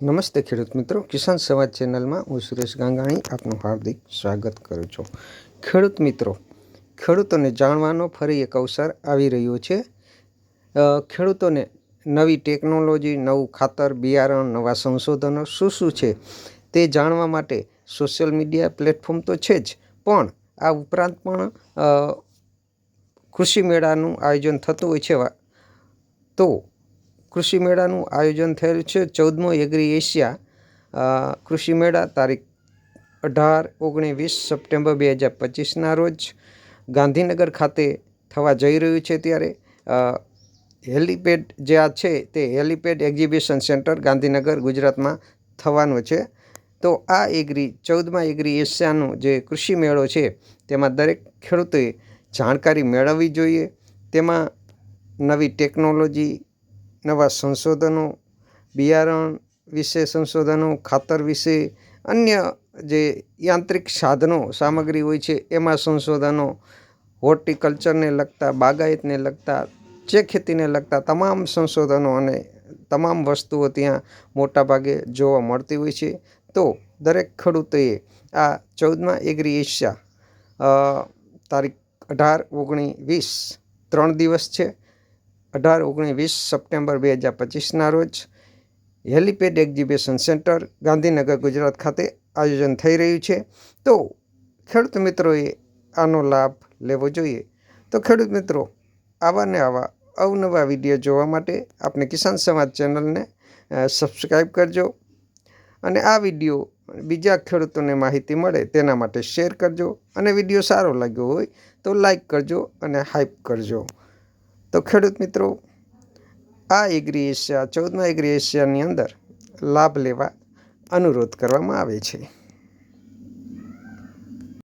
નમસ્તે ખેડૂત મિત્રો, કિસાન સંવાદ ચેનલમાં હું સુરેશ ગાંગાણી આપનું હાર્દિક સ્વાગત કરું છું. ખેડૂત મિત્રો, ખેડૂતોને જાણવાનો ફરી એક અવસર આવી રહ્યો છે. ખેડૂતોને નવી ટેકનોલોજી, નવું ખાતર, બિયારણ, નવા સંશોધનો શું છે તે જાણવા માટે સોશિયલ મીડિયા પ્લેટફોર્મ તો છે જ, પણ આ ઉપરાંત પણ કૃષિ મેળાનું આયોજન થતું હોય છે. તો કૃષિ મેળાનું આયોજન થયેલું છે 14મો એગ્રી એશિયા કૃષિ મેળા તારીખ 18-19 સપ્ટેમ્બર 2025ના રોજ ગાંધીનગર ખાતે થવા જઈ રહ્યું છે. ત્યારે હેલીપેડ જે આ છે તે હેલીપેડ એક્ઝિબિશન સેન્ટર ગાંધીનગર ગુજરાતમાં થવાનો છે. તો આ 14મા એગ્રી એશિયાનો જે કૃષિ મેળો છે તેમાં દરેક ખેડૂતોએ જાણકારી મેળવવી જોઈએ. તેમાં નવી ટેકનોલોજી, નવા સંશોધનો, બિયારણ વિશે સંશોધનો, ખાતર વિશે, અન્ય જે યાંત્રિક સાધનો સામગ્રી હોય છે એમાં સંશોધનો, હોર્ટિકલ્ચરને લગતા, બાગાયતને લગતા, જે ખેતીને લગતા તમામ સંશોધનો અને તમામ વસ્તુઓ ત્યાં મોટાભાગે જોવા મળતી હોય છે. તો દરેક ખેડૂતોએ આ 14મા એગ્રી એશિયા તારીખ 18-19 3 દિવસ છે. 18-19 સપ્ટેમ્બર 2025ના રોજ helipad exhibition centre Gandhinagar Gujarat ખાતે આયોજન થઈ રહ્યું છે. તો ખેડૂત મિત્રોએ આનો લાભ લેવો જોઈએ. તો ખેડૂત મિત્રો, આવા ને આવા અવનવા વિડીયો જોવા માટે આપણે કિસાન સંવાદ ચેનલને સબસ્ક્રાઈબ કરજો અને આ વિડીયો બીજા ખેડૂતોને માહિતી મળે તેના માટે શેર કરજો. અને વિડીયો સારો લાગ્યો હોય તો લાઈક કરજો અને હાઈપ કરજો. તો ખેડૂત મિત્રો, આ એગ્રી એશિયા 14મા એગ્રી એશિયાની અંદર લાભ લેવા અનુરોધ કરવામાં આવે છે.